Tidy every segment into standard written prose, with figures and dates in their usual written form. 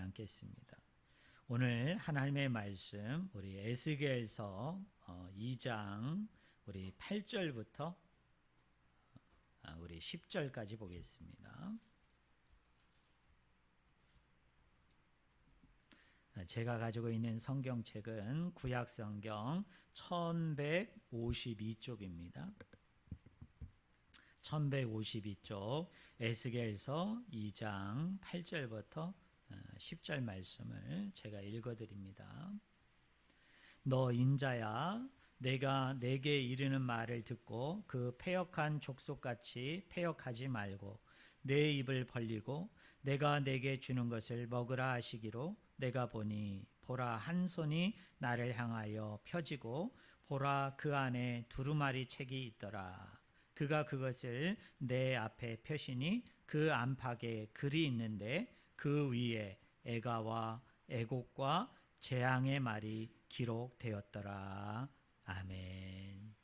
앉겠습니다. 오늘 하나님의 말씀 우리 에스겔서 2장 우리 8절부터 우리 10절까지 보겠습니다. 제가 가지고 있는 성경책은 구약성경 1152쪽입니다. 1152쪽 에스겔서 2장 8절부터 10절 말씀을 제가 읽어드립니다. 너 인자야, 내가 내게 이르는 말을 듣고 그 패역한 족속같이 패역하지 말고 내 입을 벌리고 내가 내게 주는 것을 먹으라 하시기로 내가 보니 보라 한 손이 나를 향하여 펴지고 보라 그 안에 두루마리 책이 있더라. 그가 그것을 내 앞에 펴시니 그 안팎에 글이 있는데 그 위에 애가와 애곡과 재앙의 말이 기록되었더라. 아멘.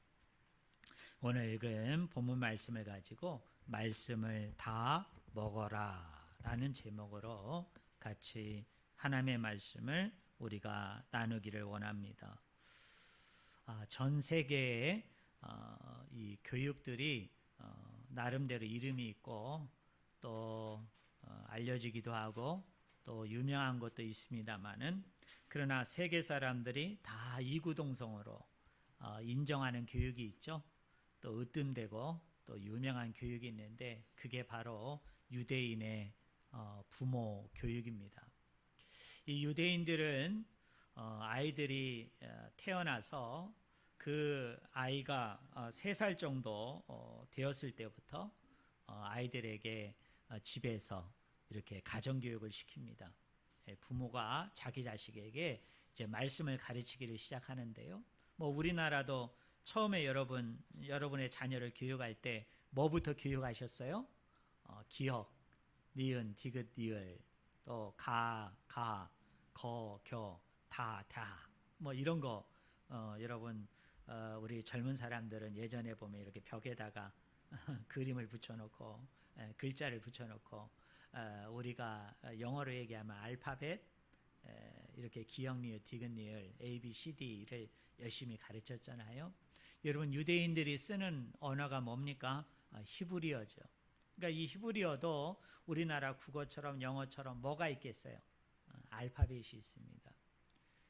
오늘 읽은 본문 말씀을 가지고 말씀을 다 먹어라 라는 제목으로 같이 하나님의 말씀을 우리가 나누기를 원합니다. 전 세계에 이 교육들이 나름대로 이름이 있고 또 알려지기도 하고 또 유명한 것도 있습니다만은, 그러나 세계 사람들이 다 이구동성으로 인정하는 교육이 있죠. 또 으뜸되고 또 유명한 교육이 있는데 그게 바로 유대인의 부모 교육입니다. 이 유대인들은 아이들이 태어나서 그 아이가 3살 정도 되었을 때부터 아이들에게 집에서 이렇게 가정교육을 시킵니다. 부모가 자기 자식에게 이제 말씀을 가르치기를 시작하는데요. 우리나라도 처음에 여러분의 자녀를 교육할 때 뭐부터 교육하셨어요? 기역, 니은, 디귿, 리을, 또 가, 거, 겨, 다 이런 거 여러분 우리 젊은 사람들은 예전에 보면 이렇게 벽에다가 그림을 붙여놓고 글자를 붙여놓고 우리가 영어로 얘기하면 알파벳 이렇게 기역, 니은, 디귿, 리을, A, B, C, D를 열심히 가르쳤잖아요. 여러분 유대인들이 쓰는 언어가 뭡니까? 히브리어죠. 그러니까 이 히브리어도 우리나라 국어처럼 영어처럼 뭐가 있겠어요? 알파벳이 있습니다.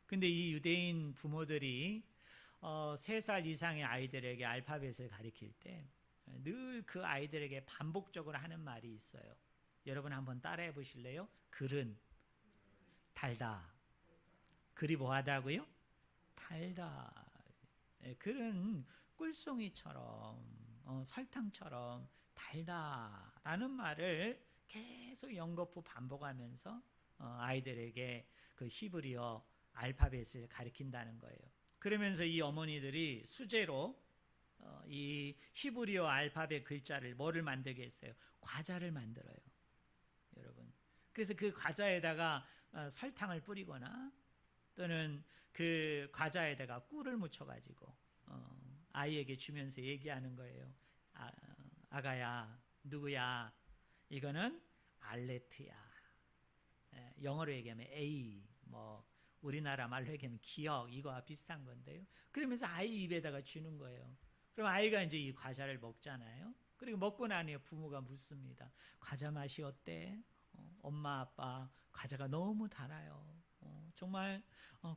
근데 이 유대인 부모들이 3살 이상의 아이들에게 알파벳을 가르칠 때 늘 그 아이들에게 반복적으로 하는 말이 있어요. 여러분 한번 따라해 보실래요? 글은 달다. 글이 뭐하다고요? 달다. 글은 꿀송이처럼 설탕처럼 달다라는 말을 계속 연거푸 반복하면서 아이들에게 그 히브리어 알파벳을 가르친다는 거예요. 그러면서 이 어머니들이 수제로 이 히브리어 알파벳 글자를 뭐를 만들게 했어요? 과자를 만들어요. 여러분. 그래서 그 과자에다가 설탕을 뿌리거나 또는 그 과자에다가 꿀을 묻혀가지고 아이에게 주면서 얘기하는 거예요. 아가야, 누구야? 이거는 알레트야. 영어로 얘기하면 A, 우리나라 말로 얘기하면 기억, 이거와 비슷한 건데요. 그러면서 아이 입에다가 주는 거예요. 그럼 아이가 이제 이 과자를 먹잖아요. 그리고 먹고 나니 부모가 묻습니다. 과자 맛이 어때? 엄마, 아빠, 과자가 너무 달아요. 정말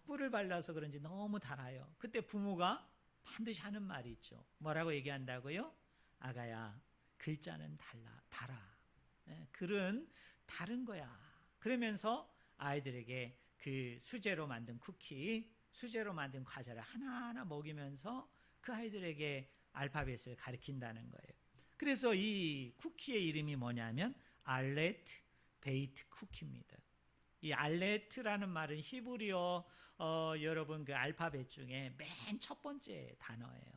꿀을 발라서 그런지 너무 달아요. 그때 부모가 반드시 하는 말이 있죠. 뭐라고 얘기한다고요? 아가야, 글자는 달아. 글은 다른 거야. 그러면서 아이들에게 그 수제로 만든 쿠키, 수제로 만든 과자를 하나하나 먹이면서 그 아이들에게 알파벳을 가르친다는 거예요. 그래서 이 쿠키의 이름이 뭐냐면 알레트 베이트 쿠키입니다. 이 알레트라는 말은 히브리어 여러분 그 알파벳 중에 맨 첫 번째 단어예요.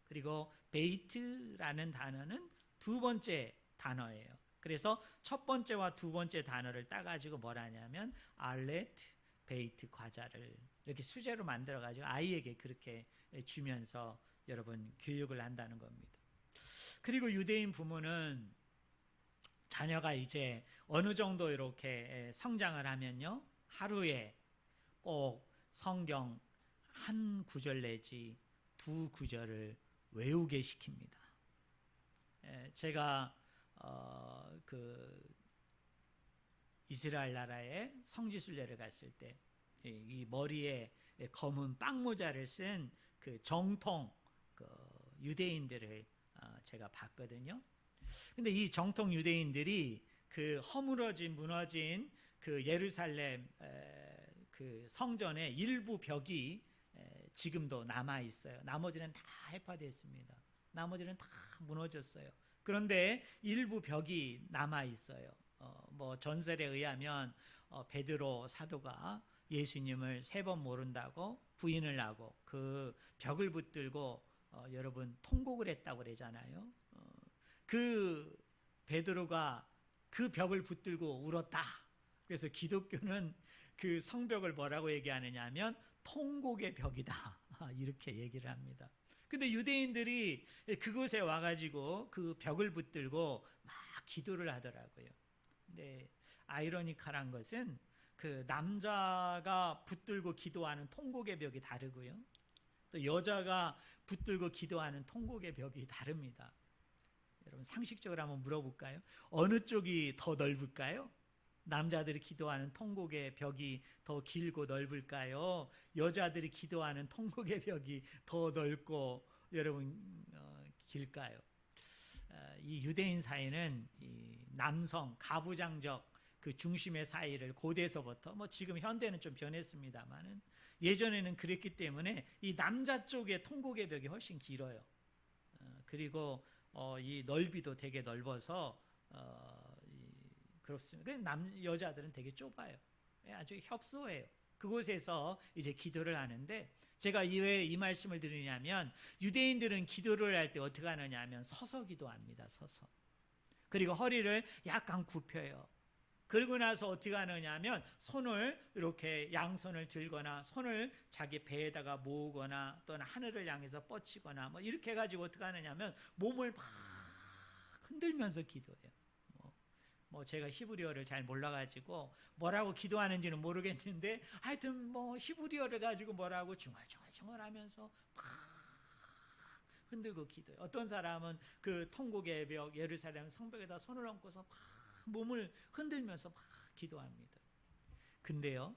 그리고 베이트라는 단어는 두 번째 단어예요. 그래서 첫 번째와 두 번째 단어를 따가지고 뭘 하냐면 알레트 베이트 과자를 이렇게 수제로 만들어가지고 아이에게 그렇게 주면서 여러분 교육을 한다는 겁니다. 그리고 유대인 부모는 자녀가 이제 어느 정도 이렇게 성장을 하면요, 하루에 꼭 성경 한 구절 내지 두 구절을 외우게 시킵니다. 제가 그 이스라엘 나라에 성지순례를 갔을 때 이 머리에 검은 빵모자를 쓴 그 정통 그 유대인들을 제가 봤거든요. 근데 이 정통 유대인들이 그 허물어진 무너진 그 예루살렘 그 성전의 일부 벽이 지금도 남아 있어요. 나머지는 다 해파됐습니다. 나머지는 다 무너졌어요. 그런데 일부 벽이 남아 있어요. 뭐 전설에 의하면 베드로 사도가 예수님을 3번 모른다고 부인을 하고 그 벽을 붙들고 여러분 통곡을 했다고 그러잖아요. 그 베드로가 그 벽을 붙들고 울었다. 그래서 기독교는 그 성벽을 뭐라고 얘기하느냐 하면 통곡의 벽이다. 이렇게 얘기를 합니다. 근데 유대인들이 그곳에 와가지고 그 벽을 붙들고 막 기도를 하더라고요. 근데 아이러니컬한 것은 그 남자가 붙들고 기도하는 통곡의 벽이 다르고요. 또 여자가 붙들고 기도하는 통곡의 벽이 다릅니다. 여러분 상식적으로 한번 물어볼까요? 어느 쪽이 더 넓을까요? 남자들이 기도하는 통곡의 벽이 더 길고 넓을까요? 여자들이 기도하는 통곡의 벽이 더 넓고 여러분 길까요? 이 유대인 사이는 이 남성 가부장적 그 중심의 사이를 고대에서부터 뭐 지금 현대는 좀 변했습니다만은 예전에는 그랬기 때문에 이 남자 쪽의 통곡의 벽이 훨씬 길어요. 그리고 이 넓이도 되게 넓어서 그렇습니다. 여자들은 되게 좁아요. 아주 협소해요. 그곳에서 이제 기도를 하는데 제가 왜 이 말씀을 드리냐면 유대인들은 기도를 할 때 어떻게 하느냐 하면 서서 기도합니다. 서서. 그리고 허리를 약간 굽혀요. 그러고 나서 어떻게 하느냐 하면 손을 이렇게 양손을 들거나 손을 자기 배에다가 모으거나 또는 하늘을 향해서 뻗치거나 뭐 이렇게 해가지고 어떻게 하느냐 하면 몸을 막 흔들면서 기도해요. 뭐 제가 히브리어를 잘 몰라가지고 뭐라고 기도하는지는 모르겠는데 하여튼 뭐 히브리어를 가지고 뭐라고 중얼중얼 하면서 막 흔들고 기도해요. 어떤 사람은 그 통곡의 벽 예루살렘 성벽에다 손을 얹고서 막 몸을 흔들면서 막 기도합니다. 근데요,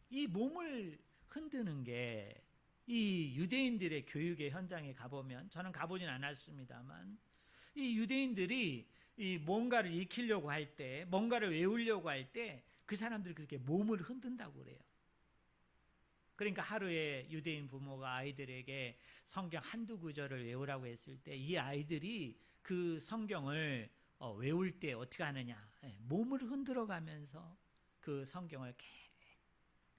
이 몸을 흔드는 게 이 유대인들의 교육의 현장에 가보면 저는 가보진 않았습니다만 이 유대인들이 이 뭔가를 익히려고 할 때, 뭔가를 외우려고 할 때 그 사람들이 그렇게 몸을 흔든다고 그래요. 그러니까 하루에 유대인 부모가 아이들에게 성경 한두 구절을 외우라고 했을 때 이 아이들이 그 성경을 외울 때 어떻게 하느냐, 몸을 흔들어 가면서 그 성경을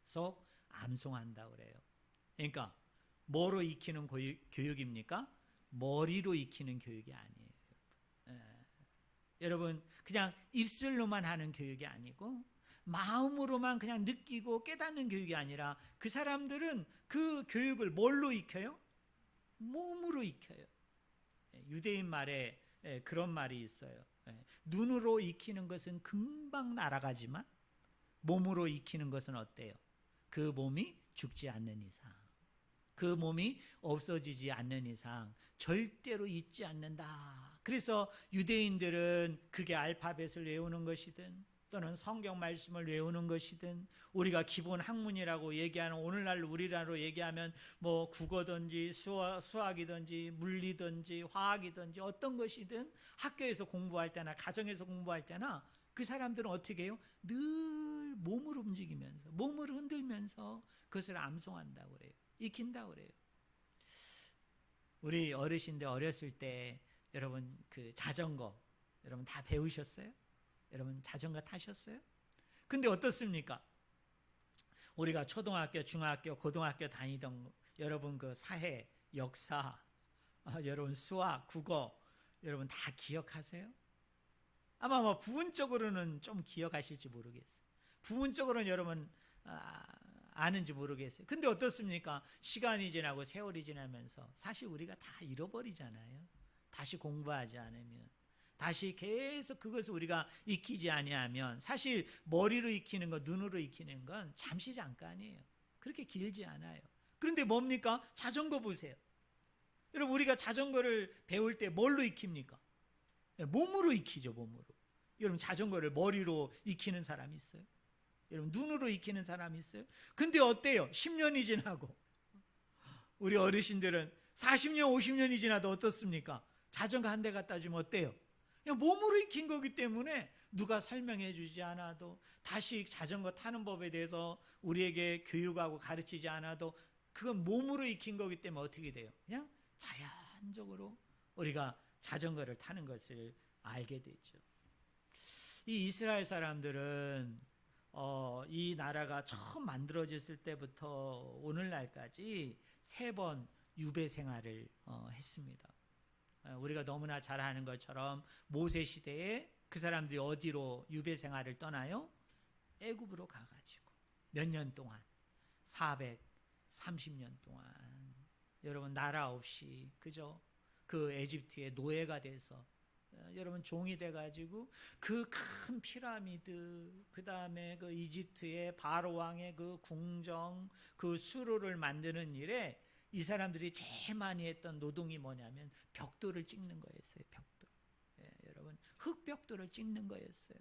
계속 암송한다고 그래요. 그러니까 뭐로 익히는 교육입니까? 머리로 익히는 교육이 아니에요. 여러분 그냥 입술로만 하는 교육이 아니고 마음으로만 그냥 느끼고 깨닫는 교육이 아니라 그 사람들은 그 교육을 뭘로 익혀요? 몸으로 익혀요. 유대인 말에 그런 말이 있어요. 눈으로 익히는 것은 금방 날아가지만 몸으로 익히는 것은 어때요? 그 몸이 죽지 않는 이상, 그 몸이 없어지지 않는 이상 절대로 잊지 않는다. 그래서 유대인들은 그게 알파벳을 외우는 것이든 또는 성경 말씀을 외우는 것이든 우리가 기본 학문이라고 얘기하는 오늘날 우리나라로 얘기하면 뭐 국어든지 수학이든지 물리든지 화학이든지 어떤 것이든 학교에서 공부할 때나 가정에서 공부할 때나 그 사람들은 어떻게 해요? 늘 몸을 움직이면서 몸을 흔들면서 그것을 암송한다고 그래요. 익힌다고 그래요. 우리 어르신들 어렸을 때 여러분 그 자전거 여러분 다 배우셨어요? 여러분 자전거 타셨어요? 근데 어떻습니까? 우리가 초등학교, 중학교, 고등학교 다니던 여러분 그 사회, 역사, 여러분 수학, 국어 여러분 다 기억하세요? 아마 뭐 부분적으로는 좀 기억하실지 모르겠어요. 부분적으로는 여러분 아는지 모르겠어요. 근데 어떻습니까? 시간이 지나고 세월이 지나면서 사실 우리가 다 잃어버리잖아요. 다시 공부하지 않으면 다시 계속 그것을 우리가 익히지 아니하면, 사실 머리로 익히는 것, 눈으로 익히는 건 잠시 잠깐이에요. 그렇게 길지 않아요. 그런데 뭡니까? 자전거 보세요. 여러분, 우리가 자전거를 배울 때 뭘로 익힙니까? 몸으로 익히죠, 몸으로. 여러분, 자전거를 머리로 익히는 사람이 있어요? 여러분, 눈으로 익히는 사람이 있어요? 근데 어때요? 10년이 지나고 우리 어르신들은 40년, 50년이 지나도 어떻습니까? 자전거 한 대 갖다 주면 어때요? 그냥 몸으로 익힌 거기 때문에 누가 설명해 주지 않아도, 다시 자전거 타는 법에 대해서 우리에게 교육하고 가르치지 않아도 그건 몸으로 익힌 거기 때문에 어떻게 돼요? 그냥 자연적으로 우리가 자전거를 타는 것을 알게 되죠. 이 이스라엘 사람들은 이 나라가 처음 만들어졌을 때부터 오늘날까지 3번 유배 생활을 했습니다. 우리가 너무나 잘 아는 것처럼 모세 시대에 그 사람들이 어디로 유배 생활을 떠나요? 애굽으로 가가지고 몇 년 동안, 430년 동안 여러분, 나라 없이 그저 그 에집트의 노예가 돼서 여러분, 종이 돼가지고 그 큰 피라미드, 그 다음에 그 이집트의 바로 왕의 그 궁정, 그 수로를 만드는 일에 이 사람들이 제일 많이 했던 노동이 뭐냐면 벽돌을 찍는 거였어요. 벽돌. 여러분, 흙벽돌을 찍는 거였어요.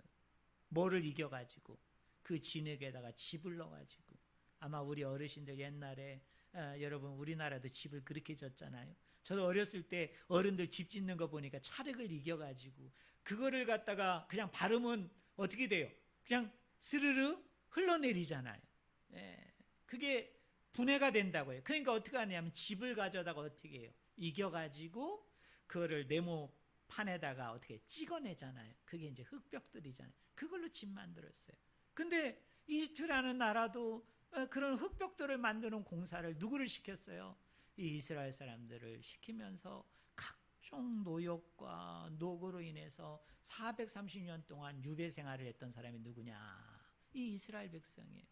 뭐를 이겨가지고? 그 진흙에다가 집을 넣어가지고. 아마 우리 어르신들 옛날에 여러분, 우리나라도 집을 그렇게 졌잖아요. 저도 어렸을 때 어른들 집 짓는 거 보니까 찰흙을 이겨가지고 그거를 갖다가 그냥 바르면 어떻게 돼요? 그냥 스르르 흘러내리잖아요. 그게 분해가 된다고요. 그러니까 어떻게 하냐면 집을 가져다가 어떻게 해요? 이겨가지고 그거를 네모판에다가 어떻게 찍어내잖아요. 그게 이제 흙벽돌이잖아요. 그걸로 집 만들었어요. 근데 이집트라는 나라도 그런 흙벽돌을 만드는 공사를 누구를 시켰어요? 이 이스라엘 사람들을 시키면서 각종 노역과 노고로 인해서 430년 동안 유배 생활을 했던 사람이 누구냐? 이 이스라엘 백성이에요.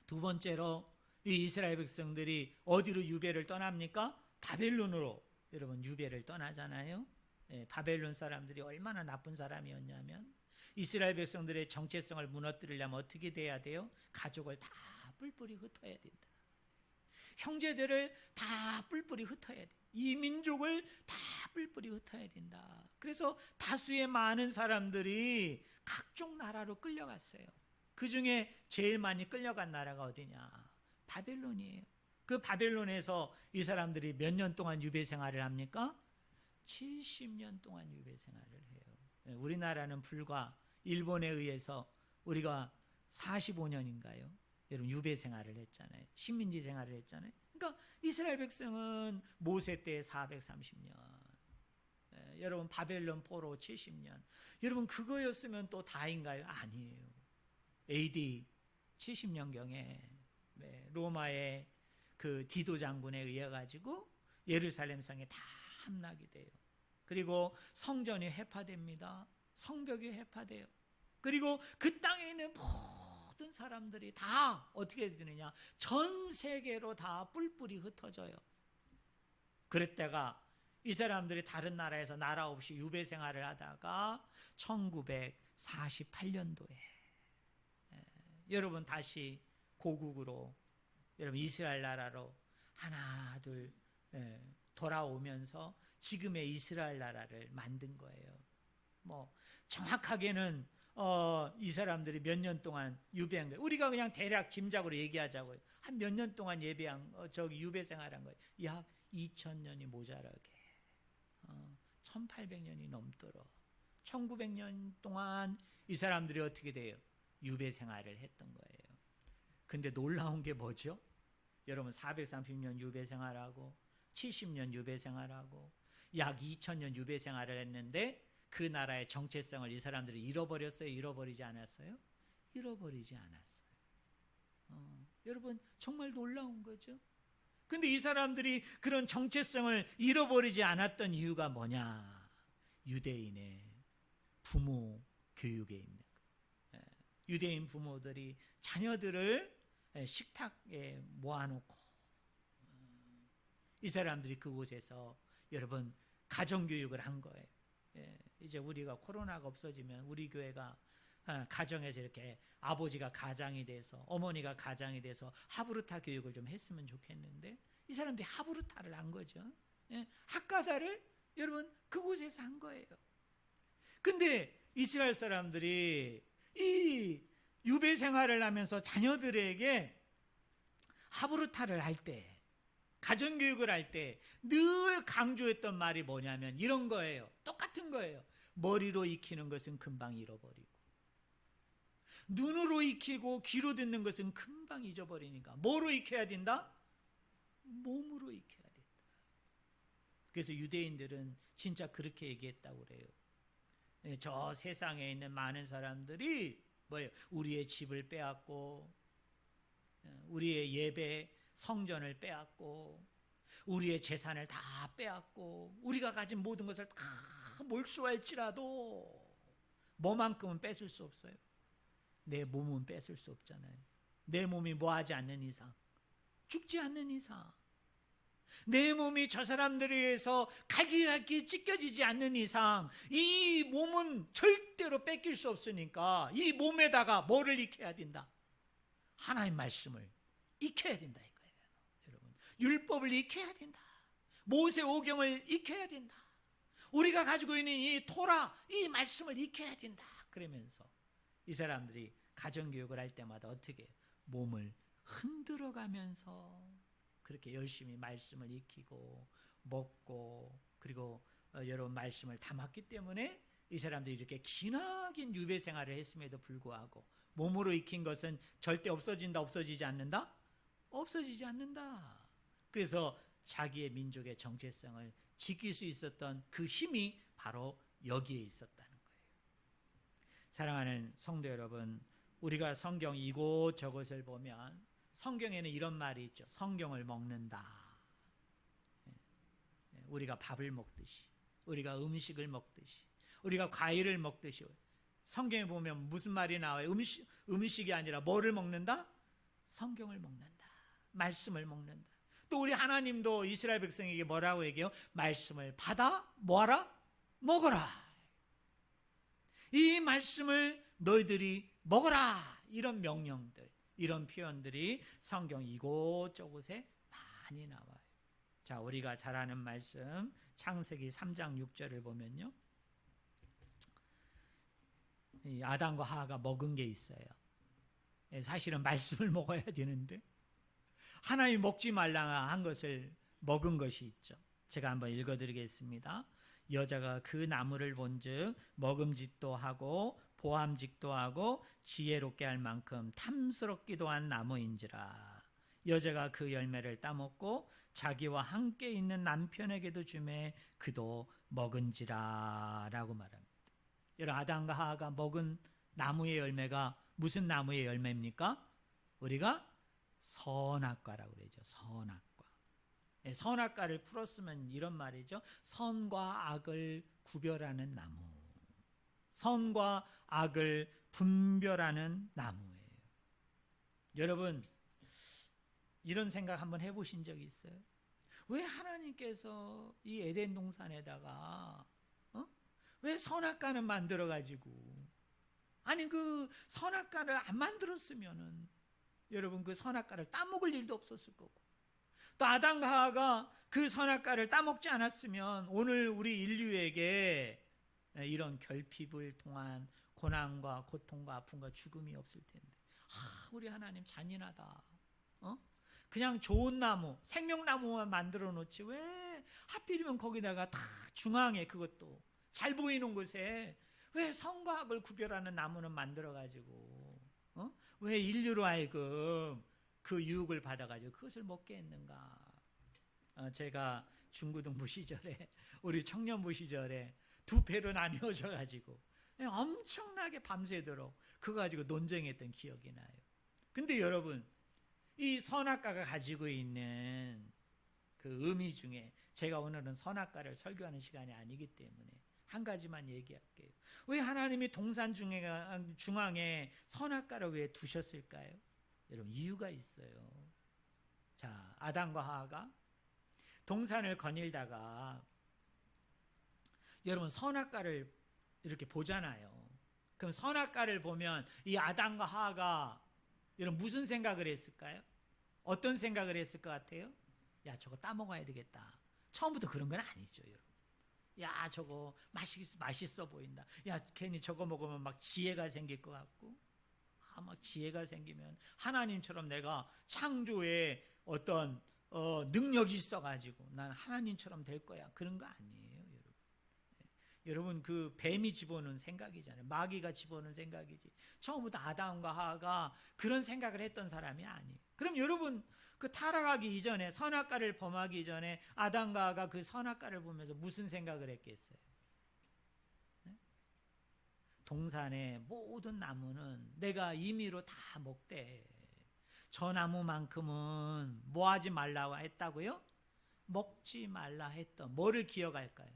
두 번째로, 이 이스라엘 백성들이 어디로 유배를 떠납니까? 바벨론으로 여러분 유배를 떠나잖아요. 바벨론 사람들이 얼마나 나쁜 사람이었냐면, 이스라엘 백성들의 정체성을 무너뜨리려면 어떻게 돼야 돼요? 가족을 다 뿔뿔이 흩어야 된다. 형제들을 다 뿔뿔이 흩어야 돼. 이 민족을 다 뿔뿔이 흩어야 된다. 그래서 다수의 많은 사람들이 각종 나라로 끌려갔어요. 그 중에 제일 많이 끌려간 나라가 어디냐? 바벨론이에요. 그 바벨론에서 이 사람들이 몇 년 동안 유배 생활을 합니까? 70년 동안 유배 생활을 해요. 우리나라는 불과 일본에 의해서 우리가 45년인가요? 여러분, 유배 생활을 했잖아요. 식민지 생활을 했잖아요. 그러니까 이스라엘 백성은 모세 때 430년, 여러분 바벨론 포로 70년. 여러분, 그거였으면 또 다인가요? 아니에요. AD 70년경에 로마의 그 디도 장군에 의해 가지고 예루살렘 성에 다 함락이 돼요. 그리고 성전이 회파됩니다. 성벽이 회파돼요. 그리고 그 땅에 있는 모든 사람들이 다 어떻게 되느냐? 전 세계로 다 뿔뿔이 흩어져요. 그랬다가 이 사람들이 다른 나라에서 나라 없이 유배 생활을 하다가 1948년도에 여러분 다시 고국으로, 여러분 이스라엘 나라로 하나 둘 돌아오면서 지금의 이스라엘 나라를 만든 거예요. 뭐 정확하게는 이 사람들이 몇 년 동안 유배한 거예요. 우리가 그냥 대략 짐작으로 얘기하자고요. 한 몇 년 동안 유배 생활한 거예요. 약 2000년이 모자라게 1800년이 넘도록 1900년 동안 이 사람들이 어떻게 돼요? 유배 생활을 했던 거예요. 근데 놀라운 게 뭐죠? 여러분, 430년 유배 생활하고 70년 유배 생활하고 약 2000년 유배 생활을 했는데 그 나라의 정체성을 이 사람들이 잃어버렸어요? 잃어버리지 않았어요? 잃어버리지 않았어요. 여러분, 정말 놀라운 거죠? 근데 이 사람들이 그런 정체성을 잃어버리지 않았던 이유가 뭐냐? 유대인의 부모 교육에 있는 거예요. 유대인 부모들이 자녀들을 식탁에 모아놓고 이 사람들이 그곳에서 여러분 가정교육을 한 거예요. 이제 우리가 코로나가 없어지면 우리 교회가 가정에서 이렇게 아버지가 가장이 돼서 어머니가 가장이 돼서 하브르타 교육을 좀 했으면 좋겠는데 이 사람들이 하브르타를 한 거죠. 학가다를 여러분 그곳에서 한 거예요. 근데 이스라엘 사람들이 이 유배 생활을 하면서 자녀들에게 하브르타를 할 때, 가정교육을 할 때 늘 강조했던 말이 뭐냐면 이런 거예요. 똑같은 거예요. 머리로 익히는 것은 금방 잃어버리고 눈으로 익히고 귀로 듣는 것은 금방 잊어버리니까 뭐로 익혀야 된다? 몸으로 익혀야 된다. 그래서 유대인들은 진짜 그렇게 얘기했다고 그래요. 저 세상에 있는 많은 사람들이 뭐예요? 우리의 집을 빼앗고 우리의 예배 성전을 빼앗고 우리의 재산을 다 빼앗고 우리가 가진 모든 것을 다 몰수할지라도 뭐만큼은 뺏을 수 없어요. 내 몸은 뺏을 수 없잖아요. 내 몸이 뭐하지 않는 이상, 죽지 않는 이상, 내 몸이 저 사람들에 의해서 갈기갈기 찢겨지지 않는 이상 이 몸은 절대로 뺏길 수 없으니까 이 몸에다가 뭐를 익혀야 된다? 하나님 말씀을 익혀야 된다 이거예요. 여러분, 율법을 익혀야 된다. 모세오경을 익혀야 된다. 우리가 가지고 있는 이 토라, 이 말씀을 익혀야 된다. 그러면서 이 사람들이 가정교육을 할 때마다 어떻게 해요? 몸을 흔들어가면서 그렇게 열심히 말씀을 익히고 먹고 그리고 여러분 말씀을 담았기 때문에 이 사람들이 이렇게 기나긴 유배 생활을 했음에도 불구하고 몸으로 익힌 것은 절대 없어진다, 없어지지 않는다? 없어지지 않는다. 그래서 자기의 민족의 정체성을 지킬 수 있었던 그 힘이 바로 여기에 있었다는 거예요. 사랑하는 성도 여러분, 우리가 성경 이곳저곳을 보면 성경에는 이런 말이 있죠. 성경을 먹는다. 우리가 밥을 먹듯이, 우리가 음식을 먹듯이, 우리가 과일을 먹듯이 성경에 보면 무슨 말이 나와요? 음식이 아니라 뭐를 먹는다? 성경을 먹는다. 말씀을 먹는다. 또 우리 하나님도 이스라엘 백성에게 뭐라고 얘기해요? 말씀을 받아 뭐하라? 먹어라. 이 말씀을 너희들이 먹어라. 이런 명령들, 이런 표현들이 성경 이곳저곳에 많이 나와요. 자, 우리가 잘 아는 말씀 창세기 3장 6절을 보면요, 이 아담과 하와가 먹은 게 있어요. 사실은 말씀을 먹어야 되는데 하나님이 먹지 말라 한 것을 먹은 것이 있죠. 제가 한번 읽어드리겠습니다. 여자가 그 나무를 본즉 먹음직도 하고 보암직도 하고 지혜롭게 할 만큼 탐스럽기도 한 나무인지라. 여자가 그 열매를 따먹고 자기와 함께 있는 남편에게도 주매 그도 먹은지라 라고 말합니다. 여러분, 아담과 하와가 먹은 나무의 열매가 무슨 나무의 열매입니까? 우리가 선악과라고 그러죠. 선악과. 선악과를 풀었으면 이런 말이죠. 선과 악을 구별하는 나무. 선과 악을 분별하는 나무예요. 여러분, 이런 생각 한번 해보신 적이 있어요? 왜 하나님께서 이 에덴 동산에다가 왜 선악과는 만들어가지고, 아니 그 선악과를 안 만들었으면은 여러분 그 선악과를 따먹을 일도 없었을 거고, 또 아담과 하와가 그 선악과를 따먹지 않았으면 오늘 우리 인류에게 이런 결핍을 통한 고난과 고통과 아픔과 죽음이 없을 텐데, 우리 하나님 잔인하다. 그냥 좋은 나무, 생명나무만 만들어 놓지 왜 하필이면 거기다가 다 중앙에, 그것도 잘 보이는 곳에 왜 선과 악을 구별하는 나무는 만들어 가지고 왜 인류로 하여금 그 유혹을 받아 가지고 그것을 먹게 했는가? 제가 중고등부 시절에, 우리 청년부 시절에 두 배로 나뉘어져 가지고 엄청나게 밤새도록 그거 가지고 논쟁했던 기억이 나요. 근데 여러분, 이 선악과가 가지고 있는 그 의미 중에, 제가 오늘은 선악과를 설교하는 시간이 아니기 때문에 한 가지만 얘기할게요. 왜 하나님이 동산 중앙에 선악과를 왜 두셨을까요? 여러분, 이유가 있어요. 자, 아담과 하와가 동산을 거닐다가 여러분 선악과를 이렇게 보잖아요. 그럼 선악과를 보면 이 아담과 하와가 이런 무슨 생각을 했을까요? 어떤 생각을 했을 것 같아요? 야, 저거 따먹어야 되겠다. 처음부터 그런 건 아니죠, 여러분. 야, 저거 맛있어 보인다. 야, 괜히 저거 먹으면 막 지혜가 생길 것 같고, 막 지혜가 생기면 하나님처럼 내가 창조에 어떤 능력이 있어가지고 난 하나님처럼 될 거야. 그런 거 아니에요, 여러분. 여러분, 그 뱀이 집어넣은 생각이잖아요. 마귀가 집어넣은 생각이지. 처음부터 아담과 하와가 그런 생각을 했던 사람이 아니에요. 그럼 여러분, 그 타락하기 이전에, 선악과를 범하기 이전에 아담과 하와가 그 선악과를 보면서 무슨 생각을 했겠어요? 동산의 모든 나무는 내가 임의로 다 먹되 저 나무만큼은 뭐 하지 말라고 했다고요? 먹지 말라 했던 뭐를 기억할까요?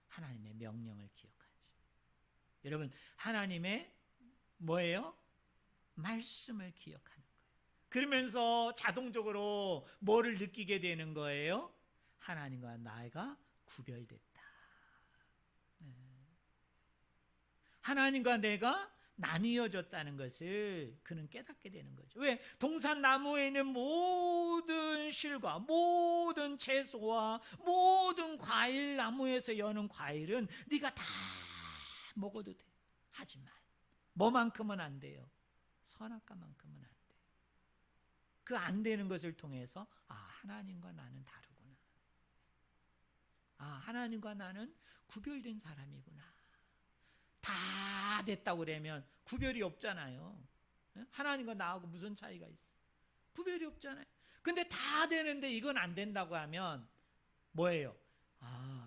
하나님의 명령을 기억하지. 여러분, 하나님의 뭐예요? 말씀을 기억하는 거예요. 그러면서 자동적으로 뭐를 느끼게 되는 거예요? 하나님과 나가 구별됐다. 하나님과 내가 나뉘어졌다는 것을 그는 깨닫게 되는 거죠. 왜? 동산 나무에 있는 모든 실과 모든 채소와 모든 과일, 나무에서 여는 과일은 네가 다 먹어도 돼. 하지만 뭐만큼은 안 돼요? 선악과만큼은 안 돼. 그 안 되는 것을 통해서 하나님과 나는 다르구나. 하나님과 나는 구별된 사람이구나. 다 됐다고 그러면 구별이 없잖아요. 하나님과 나하고 무슨 차이가 있어? 구별이 없잖아요. 근데 다 되는데 이건 안 된다고 하면 뭐예요?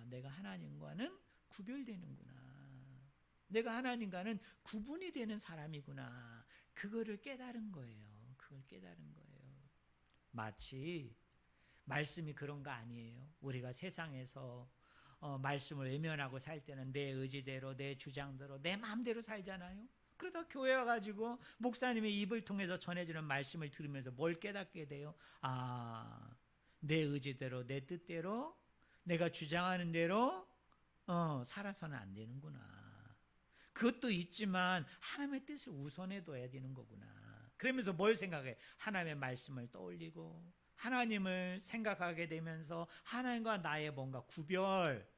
내가 하나님과는 구별되는구나. 내가 하나님과는 구분이 되는 사람이구나. 그거를 깨달은 거예요. 그걸 깨달은 거예요. 마치 말씀이 그런 거 아니에요. 우리가 세상에서 말씀을 외면하고 살 때는 내 의지대로, 내 주장대로, 내 마음대로 살잖아요. 그러다 교회 와가지고 목사님의 입을 통해서 전해지는 말씀을 들으면서 뭘 깨닫게 돼요? 내 의지대로, 내 뜻대로, 내가 주장하는 대로 살아서는 안 되는구나. 그것도 있지만 하나님의 뜻을 우선해 둬야 되는 거구나. 그러면서 뭘 생각해? 하나님의 말씀을 떠올리고 하나님을 생각하게 되면서 하나님과 나의 뭔가 구별,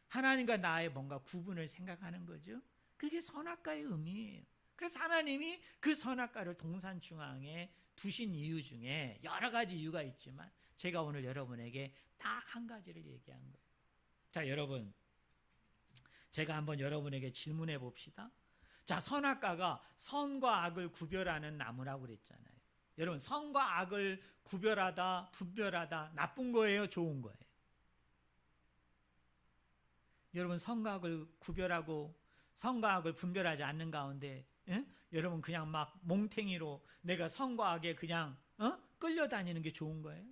하나님과 나의 뭔가 구분을 생각하는 거죠. 그게 선악과의 의미예요. 그래서 하나님이 그 선악과를 동산 중앙에 두신 이유 중에 여러 가지 이유가 있지만 제가 오늘 여러분에게 딱 한 가지를 얘기한 거예요. 자, 여러분, 제가 한번 여러분에게 질문해 봅시다. 자, 선악과가 선과 악을 구별하는 나무라고 그랬잖아요. 여러분, 선과 악을 구별하다, 분별하다, 나쁜 거예요, 좋은 거예요? 여러분, 선과 악을 구별하고 선과 악을 분별하지 않는 가운데 여러분 그냥 막 몽탱이로 내가 선과 악에 그냥 끌려다니는 게 좋은 거예요?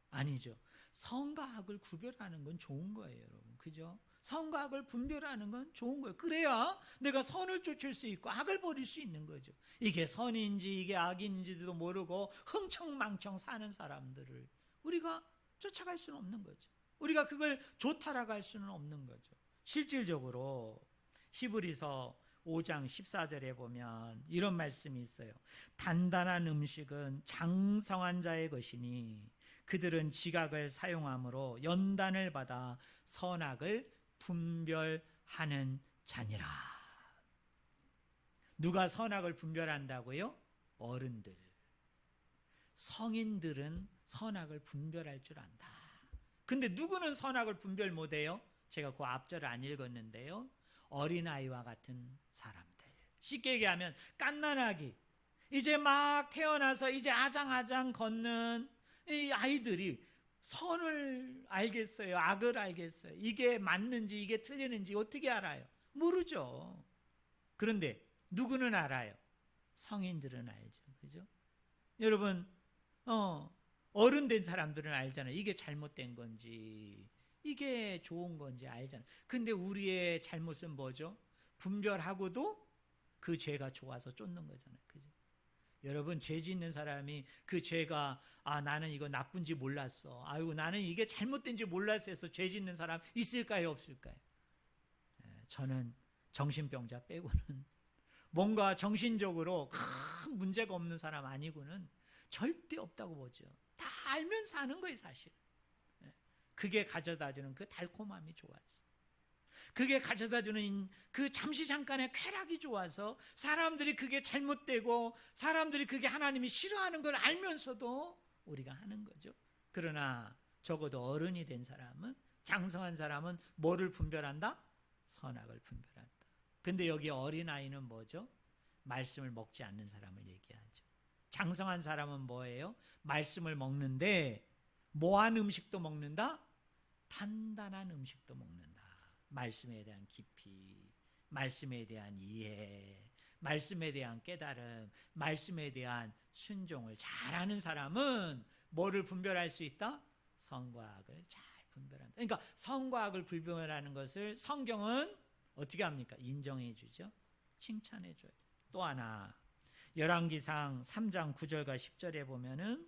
아니죠. 선과 악을 구별하는 건 좋은 거예요, 여러분. 그죠? 선과 악을 분별하는 건 좋은 거예요. 그래야 내가 선을 쫓을 수 있고 악을 버릴 수 있는 거죠. 이게 선인지 이게 악인지도 모르고 흥청망청 사는 사람들을 우리가 쫓아갈 수는 없는 거죠. 우리가 그걸 좋다라고 할 수는 없는 거죠. 실질적으로 히브리서 5장 14절에 보면 이런 말씀이 있어요. 단단한 음식은 장성한 자의 것이니 그들은 지각을 사용함으로 연단을 받아 선악을 분별하는 자니라. 누가 선악을 분별한다고요? 어른들. 성인들은 선악을 분별할 줄 안다. 근데 누구는 선악을 분별 못해요? 제가 그 앞절을 안 읽었는데요. 어린아이와 같은 사람들. 쉽게 얘기하면 갓난아기, 이제 막 태어나서 이제 아장아장 걷는 이 아이들이 선을 알겠어요? 악을 알겠어요? 이게 맞는지 이게 틀리는지 어떻게 알아요? 모르죠. 그런데 누구는 알아요? 성인들은 알죠. 그죠? 여러분, 어른 된 사람들은 알잖아요. 이게 잘못된 건지 이게 좋은 건지 알잖아요. 근데 우리의 잘못은 뭐죠? 분별하고도 그 죄가 좋아서 쫓는 거잖아요. 그죠? 여러분, 죄 짓는 사람이 그 죄가 나는 이거 나쁜지 몰랐어, 아이고 나는 이게 잘못된지 몰랐어 해서 죄 짓는 사람 있을까요, 없을까요? 저는 정신병자 빼고는 뭔가 정신적으로 큰 문제가 없는 사람 아니고는 절대 없다고 보죠. 다 알면서 하는 거예요, 사실. 그게 가져다주는 그 달콤함이 좋아서, 그게 가져다주는 그 잠시 잠깐의 쾌락이 좋아서 사람들이 그게 잘못되고 사람들이 그게 하나님이 싫어하는 걸 알면서도 우리가 하는 거죠. 그러나 적어도 어른이 된 사람은, 장성한 사람은 뭐를 분별한다? 선악을 분별한다. 근데 여기 어린아이는 뭐죠? 말씀을 먹지 않는 사람을 얘기하죠. 장성한 사람은 뭐예요? 말씀을 먹는데 뭐한 음식도 먹는다? 단단한 음식도 먹는다. 말씀에 대한 깊이, 말씀에 대한 이해, 말씀에 대한 깨달음, 말씀에 대한 순종을 잘하는 사람은 뭐를 분별할 수 있다? 선과 악을 잘 분별한다. 그러니까 선과 악을 분별하는 것을 성경은 어떻게 합니까? 인정해 주죠. 칭찬해 줘요. 또 하나, 열왕기상 3장 9절과 10절에 보면은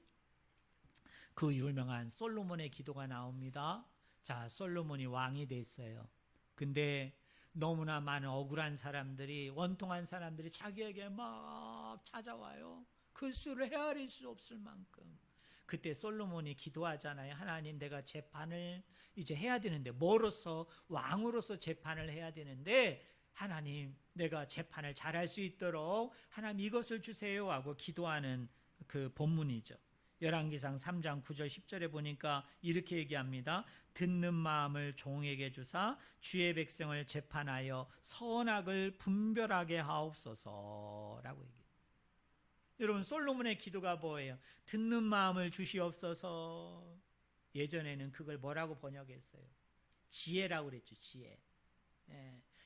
그 유명한 솔로몬의 기도가 나옵니다. 자, 솔로몬이 왕이 됐어요. 근데 너무나 많은 억울한 사람들이, 원통한 사람들이 자기에게 막 찾아와요. 그 수를 헤아릴 수 없을 만큼. 그때 솔로몬이 기도하잖아요. 하나님, 내가 재판을 이제 해야 되는데, 뭐로서? 왕으로서 재판을 해야 되는데, 하나님, 내가 재판을 잘할 수 있도록 하나님 이것을 주세요 하고 기도하는 그 본문이죠. 열왕기상 3장 9절 10절에 보니까 이렇게 얘기합니다. 듣는 마음을 종에게 주사 주의 백성을 재판하여 선악을 분별하게 하옵소서라고 얘기해요. 여러분, 솔로몬의 기도가 뭐예요? 듣는 마음을 주시옵소서. 예전에는 그걸 뭐라고 번역했어요? 지혜라고 그랬죠. 지혜.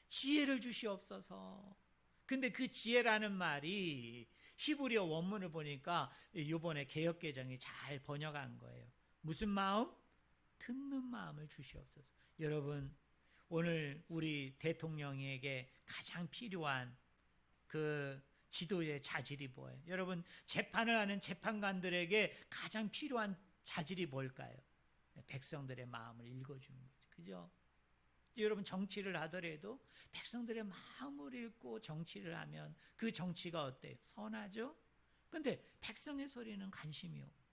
지혜를 주시옵소서. 근데 그 지혜라는 말이 히브리어 원문을 보니까 이번에 개역개정이 잘 번역한 거예요. 무슨 마음? 듣는 마음을 주시옵소서. 여러분, 오늘 우리 대통령에게 가장 필요한 그 지도의 자질이 뭐예요? 여러분, 재판을 하는 재판관들에게 가장 필요한 자질이 뭘까요? 백성들의 마음을 읽어주는 거죠. 그죠? 여러분, 정치를 하더라도 백성들의 마음을 읽고 정치를 하면 그 정치가 어때요? 선하죠? 근데 백성의 소리는 관심이 없고,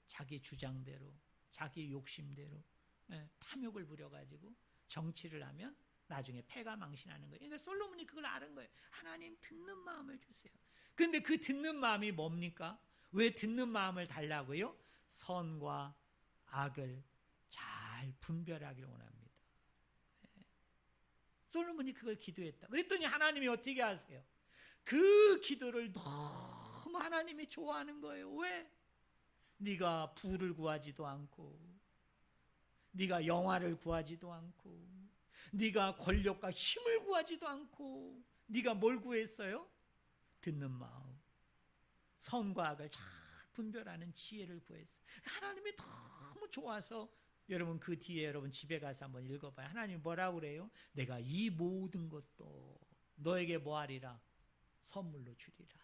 자기 주장대로, 자기 욕심대로 탐욕을 부려가지고 정치를 하면 나중에 패가 망신하는 거예요. 그러니까 솔로몬이 그걸 아는 거예요. 하나님, 듣는 마음을 주세요. 근데 그 듣는 마음이 뭡니까? 왜 듣는 마음을 달라고요? 선과 악을 잘 분별하기를 원합니다. 솔로몬이 그걸 기도했다. 그랬더니 하나님이 어떻게 하세요? 그 기도를 너무 하나님이 좋아하는 거예요. 왜? 네가 부를 구하지도 않고, 네가 영화를 구하지도 않고, 네가 권력과 힘을 구하지도 않고, 네가 뭘 구했어요? 듣는 마음, 선과 악을 잘 분별하는 지혜를 구했어요. 하나님이 너무 좋아서, 여러분 그 뒤에 여러분 집에 가서 한번 읽어봐요. 하나님 뭐라고 그래요? 내가 이 모든 것도 너에게 뭐하리라? 선물로 주리라.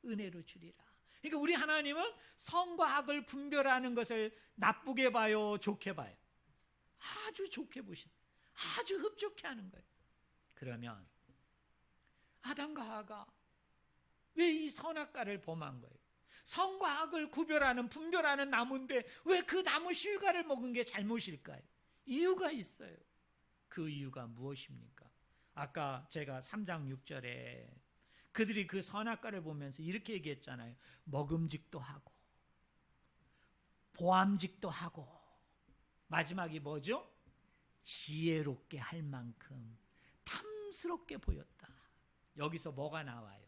은혜로 주리라. 그러니까 우리 하나님은 선과 악을 분별하는 것을 나쁘게 봐요? 좋게 봐요? 아주 좋게 보십니다. 아주 흡족해 하는 거예요. 그러면 아담과 하와가 왜 이 선악과를 범한 거예요? 선과 악을 구별하는, 분별하는 나무인데 왜 그 나무 실과를 먹은 게 잘못일까요? 이유가 있어요. 그 이유가 무엇입니까? 아까 제가 3장 6절에 그들이 그 선악과를 보면서 이렇게 얘기했잖아요. 먹음직도 하고 보암직도 하고, 마지막이 뭐죠? 지혜롭게 할 만큼 탐스럽게 보였다. 여기서 뭐가 나와요?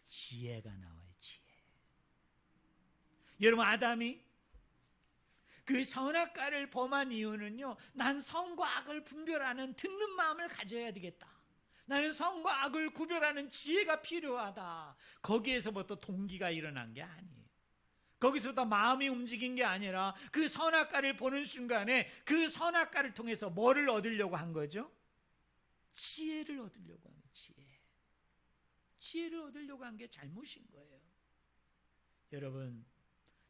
지혜가 나와요. 지혜. 여러분, 아담이 그 선악과를 범한 이유는요, 난 선과 악을 분별하는 듣는 마음을 가져야 되겠다. 나는 선과 악을 구별하는 지혜가 필요하다. 거기에서부터 동기가 일어난 게 아니에요. 거기서부터 마음이 움직인 게 아니라 그 선악과를 보는 순간에 그 선악과를 통해서 뭐를 얻으려고 한 거죠? 지혜를 얻으려고 한 거예요. 지혜를 얻으려고 한 게 잘못인 거예요. 여러분,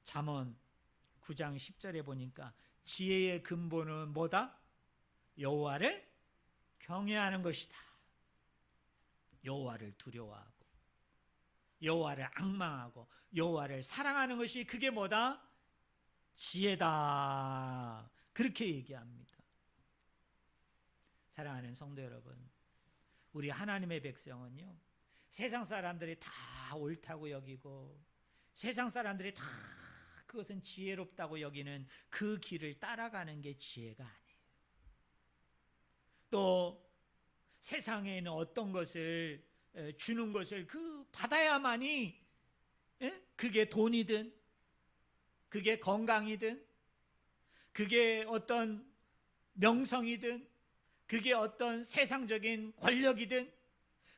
잠언 9장 10절에 보니까 지혜의 근본은 뭐다? 여호와를 경외하는 것이다. 여호와를 두려워하고 여호와를 앙망하고 여호와를 사랑하는 것이 그게 뭐다? 지혜다. 그렇게 얘기합니다. 사랑하는 성도 여러분, 우리 하나님의 백성은요, 세상 사람들이 다 옳다고 여기고 세상 사람들이 다 그것은 지혜롭다고 여기는 그 길을 따라가는 게 지혜가 아니에요. 또 세상에 있는 어떤 것을 주는 것을 그 받아야만이, 그게 돈이든 그게 건강이든 그게 어떤 명성이든 그게 어떤 세상적인 권력이든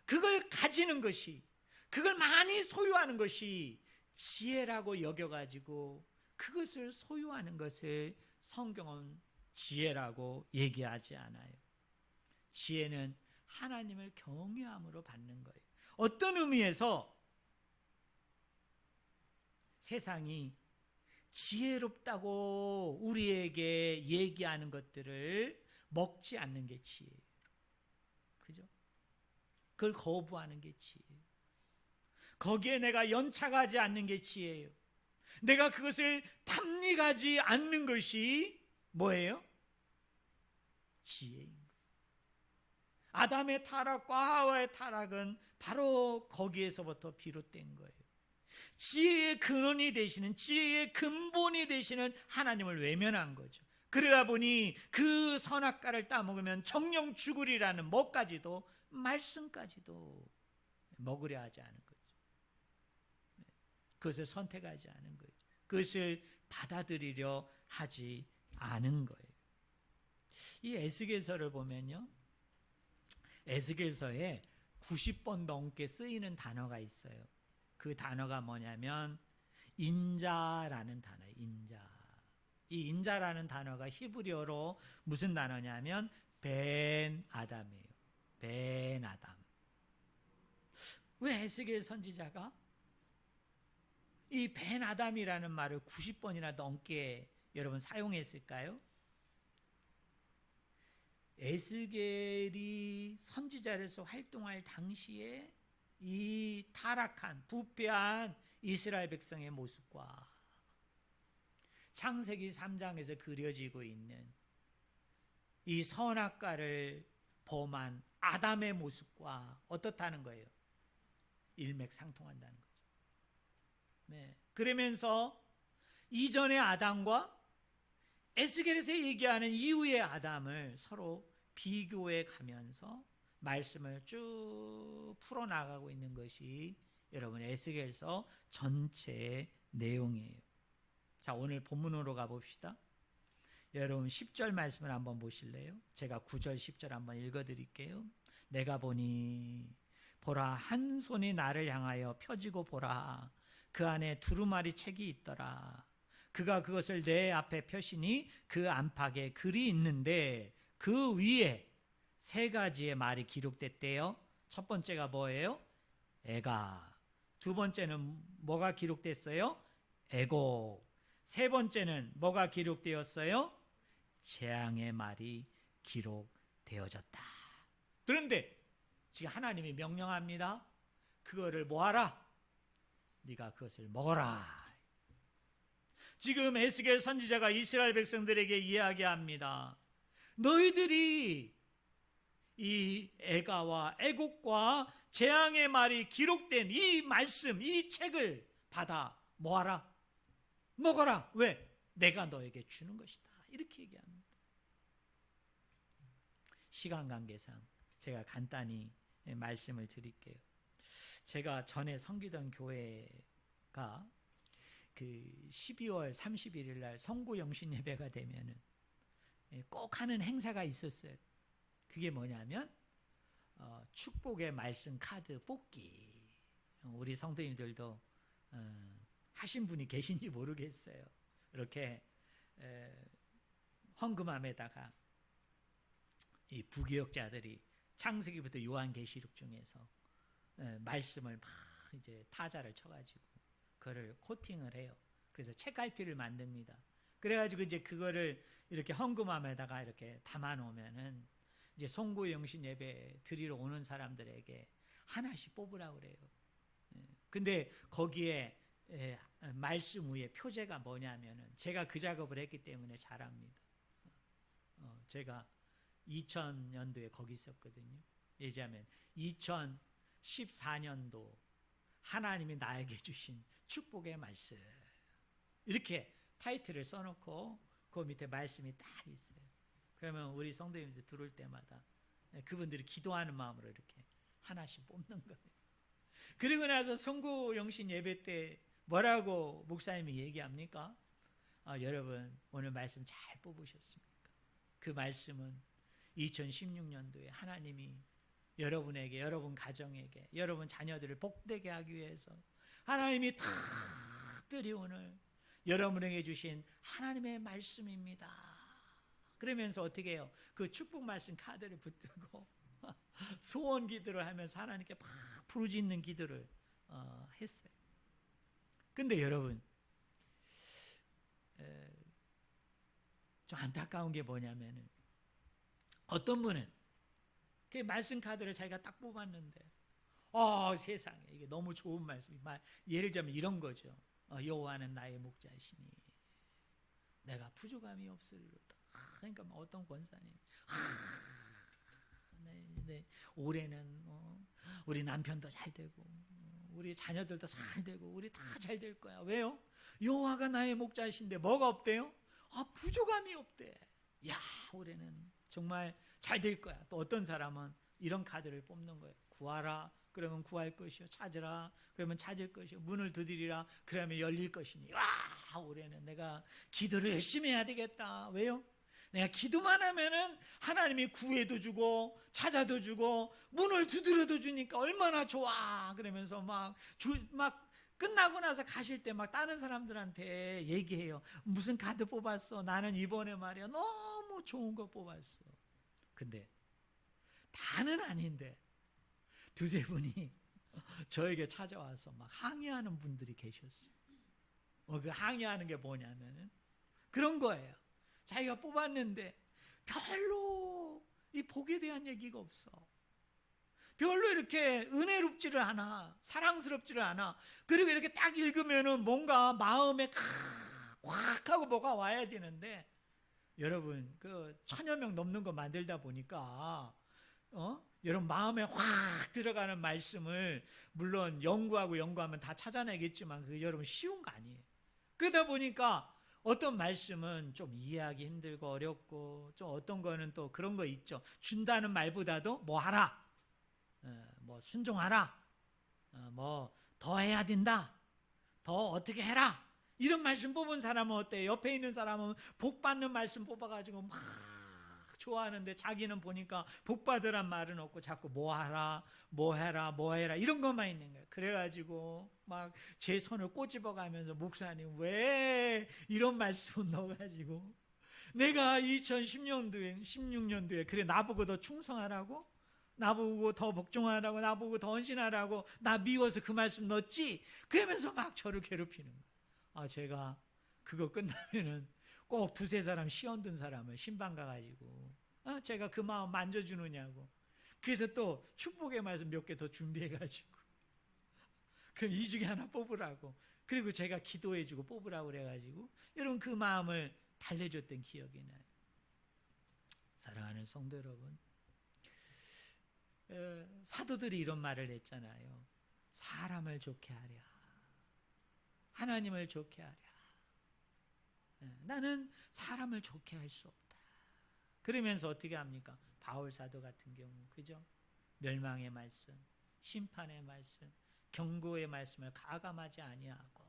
그걸 가지는 것이, 그걸 많이 소유하는 것이 지혜라고 여겨가지고 그것을 소유하는 것을 성경은 지혜라고 얘기하지 않아요. 지혜는 하나님을 경외함으로 받는 거예요. 어떤 의미에서 세상이 지혜롭다고 우리에게 얘기하는 것들을 먹지 않는 게 지혜예요. 그죠? 그걸 거부하는 게 지혜예요. 거기에 내가 연착하지 않는 게 지혜예요. 내가 그것을 탐닉하지 않는 것이 뭐예요? 지혜인 거예요. 아담의 타락과 하와의 타락은 바로 거기에서부터 비롯된 거예요. 지혜의 근원이 되시는, 지혜의 근본이 되시는 하나님을 외면한 거죠. 그러다 보니 그 선악과를 따먹으면 정령 죽으리라는 뭐까지도, 말씀까지도 먹으려 하지 않은 거죠. 그것을 선택하지 않은 거예요. 그것을 받아들이려 하지 않은 거예요. 이 에스겔서를 보면요, 에스겔서에 90번 넘게 쓰이는 단어가 있어요. 그 단어가 뭐냐면 인자라는 단어예요. 인자. 이 인자라는 단어가 히브리어로 무슨 단어냐면 벤 아담이에요. 벤 아담. 왜 에스겔 선지자가 이 벤 아담이라는 말을 90번이나 넘게 여러분 사용했을까요? 에스겔이 선지자로서 활동할 당시에 이 타락한, 부패한 이스라엘 백성의 모습과 창세기 3장에서 그려지고 있는 이 선악과를 범한 아담의 모습과 어떻다는 거예요? 일맥상통한다는 거죠. 네. 그러면서 이전의 아담과 에스겔에서 얘기하는 이후의 아담을 서로 비교해 가면서 말씀을 쭉 풀어나가고 있는 것이 여러분 에스겔서 전체의 내용이에요. 자, 오늘 본문으로 가봅시다. 여러분 10절 말씀을 한번 보실래요? 제가 9절 10절 한번 읽어드릴게요. 내가 보니 보라, 한 손이 나를 향하여 펴지고 보라, 그 안에 두루마리 책이 있더라. 그가 그것을 내 앞에 펴시니 그 안팎에 글이 있는데 그 위에 세 가지의 말이 기록됐대요. 첫 번째가 뭐예요? 애가. 두 번째는 뭐가 기록됐어요? 애곡. 세 번째는 뭐가 기록되었어요? 재앙의 말이 기록되어졌다. 그런데 지금 하나님이 명령합니다. 그거를 뭐하라? 네가 그것을 먹어라. 지금 에스겔 선지자가 이스라엘 백성들에게 이야기합니다. 너희들이 이 애가와 애곡과 재앙의 말이 기록된 이 말씀, 이 책을 받아 뭐하라? 먹어라. 왜? 내가 너에게 주는 것이다. 이렇게 얘기합니다. 시간 관계상 제가 간단히 말씀을 드릴게요. 제가 전에 섬기던 교회가 그 12월 31일 날 성구 영신 예배가 되면은 꼭 하는 행사가 있었어요. 그게 뭐냐면 축복의 말씀 카드 뽑기. 우리 성도님들도 하신 분이 계신지 모르겠어요. 이렇게 헌금함에다가 이 부교역자들이 창세기부터 요한계시록 중에서 말씀을 막 이제 타자를 쳐가지고 그거를 코팅을 해요. 그래서 책갈피를 만듭니다. 그래가지고 이제 그거를 이렇게 헌금함에다가 이렇게 담아 놓으면은 이제 송구 영신 예배 드리러 오는 사람들에게 하나씩 뽑으라고 그래요. 근데 거기에 말씀 위에 표제가 뭐냐면은 제가 그 작업을 했기 때문에 잘 압니다. 제가 2000년도에 거기 있었거든요. 예자면 2014년도 하나님이 나에게 주신 축복의 말씀, 이렇게 타이틀을 써놓고 그 밑에 말씀이 딱 있어요. 그러면 우리 성도님들 들어올 때마다 그분들이 기도하는 마음으로 이렇게 하나씩 뽑는 거예요. 그리고 나서 성구 영신 예배 때 뭐라고 목사님이 얘기합니까? 여러분 오늘 말씀 잘 뽑으셨습니까? 그 말씀은 2016년도에 하나님이 여러분에게, 여러분 가정에게, 여러분 자녀들을 복되게 하기 위해서 하나님이 특별히 오늘 여러분에게 주신 하나님의 말씀입니다. 그러면서 어떻게 해요? 그 축복 말씀 카드를 붙들고 소원 기도를 하면서 하나님께 막 부르짖는 기도를 했어요. 근데 여러분 좀 안타까운 게 뭐냐면은 어떤 분은 그 말씀 카드를 자기가 딱 뽑았는데 세상에 이게 너무 좋은 말씀이, 예를 들면 이런 거죠. 여호와는 나의 목자시니 내가 부족함이 없으리로다. 그러니까 어떤 권사님 네, 올해는 우리 남편도 잘 되고 우리 자녀들도 잘 되고 우리 다 잘 될 거야. 왜요? 여호와가 나의 목자이신데 뭐가 없대요? 부족함이 없대. 야, 올해는 정말 잘 될 거야. 또 어떤 사람은 이런 카드를 뽑는 거예요. 구하라, 그러면 구할 것이요. 찾으라, 그러면 찾을 것이요. 문을 두드리라, 그러면 열릴 것이니. 와, 올해는 내가 기도를 열심히 해야 되겠다. 왜요? 내가 기도만 하면은 하나님이 구해도 주고 찾아도 주고 문을 두드려도 주니까 얼마나 좋아. 그러면서 막 끝나고 나서 가실 때 막 다른 사람들한테 얘기해요. 무슨 카드 뽑았어? 나는 이번에 말이야 너무 좋은 거 뽑았어. 근데 다는 아닌데 두세 분이 저에게 찾아와서 막 항의하는 분들이 계셨어요. 그 항의하는 게 뭐냐면은 그런 거예요. 자기가 뽑았는데 별로 이 복에 대한 얘기가 없어. 별로 이렇게 은혜롭지를 않아. 사랑스럽지를 않아. 그리고 이렇게 딱 읽으면은 뭔가 마음에 확 하고 뭐가 와야 되는데, 여러분 그 1000여 명 넘는 거 만들다 보니까 여러분 마음에 확 들어가는 말씀을 물론 연구하면 다 찾아내겠지만 그게 여러분 쉬운 거 아니에요. 그러다 보니까 어떤 말씀은 좀 이해하기 힘들고 어렵고, 좀 어떤 거는 또 그런 거 있죠. 준다는 말보다도 뭐 하라, 뭐 순종하라, 뭐 더 해야 된다, 더 어떻게 해라, 이런 말씀 뽑은 사람은 어때요? 옆에 있는 사람은 복 받는 말씀 뽑아가지고 막 좋아하는데 자기는 보니까 복 받으란 말은 없고 자꾸 뭐 하라, 뭐 해라, 뭐 해라 이런 것만 있는 거예요. 그래가지고 막 제 손을 꼬집어 가면서 목사님 왜 이런 말씀을 넣어가지고 내가 16년도에 그래 나보고 더 충성하라고, 나보고 더 복종하라고, 나보고 더 헌신하라고 나 미워서 그 말씀 넣었지? 그러면서 막 저를 괴롭히는 거예요. 제가 그거 끝나면은 꼭 두세 사람 시험 든 사람을 신방 가가지고 제가 그 마음 만져주느냐고, 그래서 또 축복의 말씀 몇 개 더 준비해가지고 그럼 이 중에 하나 뽑으라고, 그리고 제가 기도해주고 뽑으라고 그래가지고 여러분 그 마음을 달래줬던 기억이 나요. 사랑하는 성도 여러분, 사도들이 이런 말을 했잖아요. 사람을 좋게 하랴, 하나님을 좋게 하랴. 나는 사람을 좋게 할 수 없다. 그러면서 어떻게 합니까? 바울 사도 같은 경우, 그죠? 멸망의 말씀, 심판의 말씀, 경고의 말씀을 가감하지 아니하고,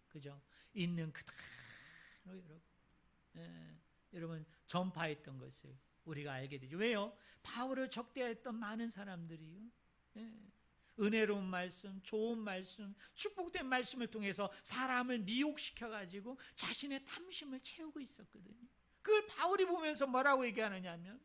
그죠? 있는 그대로 여러분 전파했던 것을 우리가 알게 되죠. 왜요? 바울을 적대했던 많은 사람들이요, 은혜로운 말씀, 좋은 말씀, 축복된 말씀을 통해서 사람을 미혹시켜가지고 자신의 탐심을 채우고 있었거든요. 그걸 바울이 보면서 뭐라고 얘기하느냐 하면,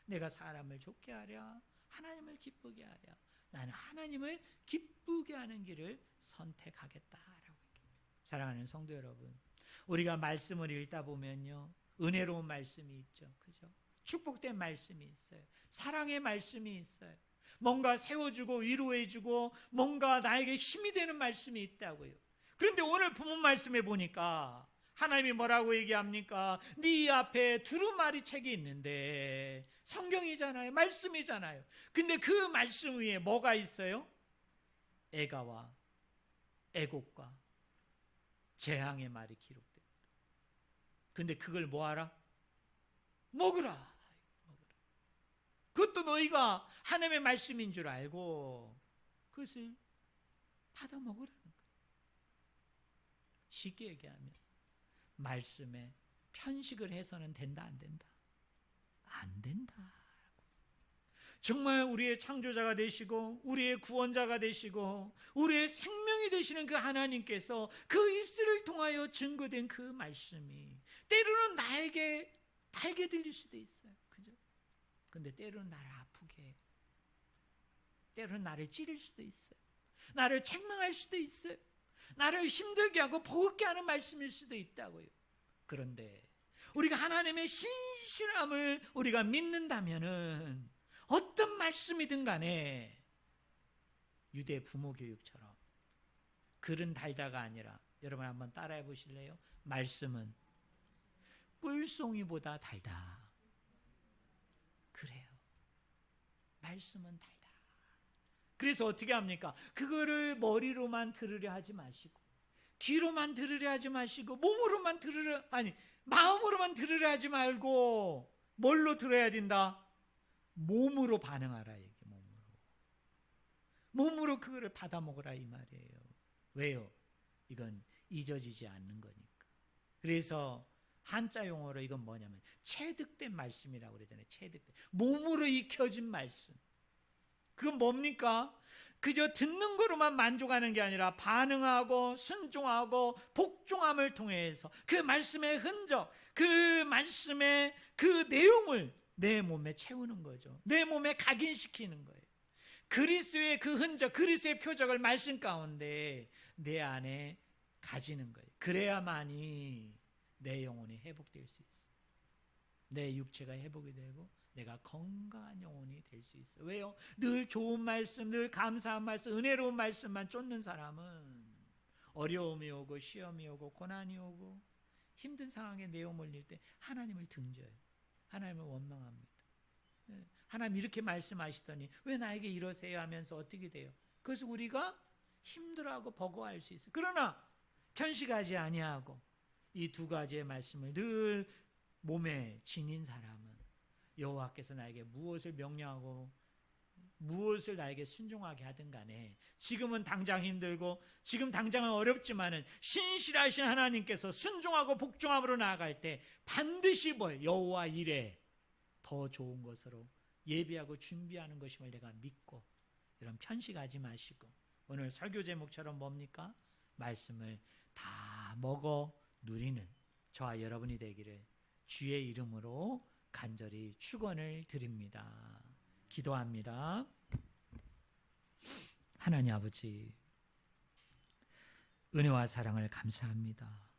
내가 사람을 좋게 하랴, 하나님을 기쁘게 하랴, 나는 하나님을 기쁘게 하는 길을 선택하겠다라고 얘기해요. 사랑하는 성도 여러분, 우리가 말씀을 읽다 보면요, 은혜로운 말씀이 있죠, 그죠? 축복된 말씀이 있어요. 사랑의 말씀이 있어요. 뭔가 세워주고 위로해주고 뭔가 나에게 힘이 되는 말씀이 있다고요. 그런데 오늘 본문 말씀에 보니까 하나님이 뭐라고 얘기합니까? 네 앞에 두루마리 책이 있는데, 성경이잖아요, 말씀이잖아요. 근데 그 말씀 위에 뭐가 있어요? 애가와 애곡과 재앙의 말이 기록됩니다. 근데 그걸 뭐하라? 먹으라. 그것도 너희가 하나님의 말씀인 줄 알고 그것을 받아 먹으라는 거예요. 쉽게 얘기하면 말씀에 편식을 해서는 된다, 안 된다? 안 된다. 정말 우리의 창조자가 되시고 우리의 구원자가 되시고 우리의 생명이 되시는 그 하나님께서 그 입술을 통하여 증거된 그 말씀이 때로는 나에게 달게 들릴 수도 있어요. 그죠? 근데 때로는 나를 아프게 해요. 때로는 나를 찌를 수도 있어요. 나를 책망할 수도 있어요. 나를 힘들게 하고 버겁게 하는 말씀일 수도 있다고요. 그런데 우리가 하나님의 신실함을 우리가 믿는다면은 어떤 말씀이든 간에 유대 부모 교육처럼 글은 달다가 아니라, 여러분 한번 따라해 보실래요? 말씀은 꿀송이보다 달다. 그래요. 말씀은 달다. 그래서 어떻게 합니까? 그거를 머리로만 들으려 하지 마시고, 귀로만 들으려 하지 마시고, 몸으로만 들으려, 아니 마음으로만 들으려 하지 말고 뭘로 들어야 된다? 몸으로 반응하라. 얘기. 몸으로 그거를 받아 먹으라 이 말이에요. 왜요? 이건 잊어지지 않는 거니까. 그래서 한자 용어로 이건 뭐냐면 체득된 말씀이라고 그러잖아요. 체득된, 몸으로 익혀진 말씀. 그건 뭡니까? 그저 듣는 거로만 만족하는 게 아니라 반응하고 순종하고 복종함을 통해서 그 말씀의 흔적, 그 말씀의 그 내용을 내 몸에 채우는 거죠. 내 몸에 각인시키는 거예요. 그리스도의 그 흔적, 그리스도의 표적을 말씀 가운데 내 안에 가지는 거예요. 그래야만이 내 영혼이 회복될 수 있어요. 내 육체가 회복이 되고 내가 건강한 영혼이 될 수 있어요. 왜요? 늘 좋은 말씀, 늘 감사한 말씀, 은혜로운 말씀만 쫓는 사람은 어려움이 오고 시험이 오고 고난이 오고 힘든 상황에 내어 몰릴 때 하나님을 등져요. 하나님을 원망합니다. 하나님 이렇게 말씀하시더니 왜 나에게 이러세요 하면서 어떻게 돼요? 그래서 우리가 힘들어하고 버거워할 수 있어요. 그러나 편식하지 아니하고 이 두 가지의 말씀을 늘 몸에 지닌 사람은 여호와께서 나에게 무엇을 명령하고 무엇을 나에게 순종하게 하든 간에 지금은 당장 힘들고 지금 당장은 어렵지만은 신실하신 하나님께서 순종하고 복종함으로 나아갈 때 반드시 여호와 일에 더 좋은 것으로 예비하고 준비하는 것임을 내가 믿고, 이런 편식하지 마시고 오늘 설교 제목처럼 뭡니까? 말씀을 다 먹어 누리는 저와 여러분이 되기를 주의 이름으로 간절히 축원을 드립니다. 기도합니다. 하나님 아버지, 은혜와 사랑을 감사합니다.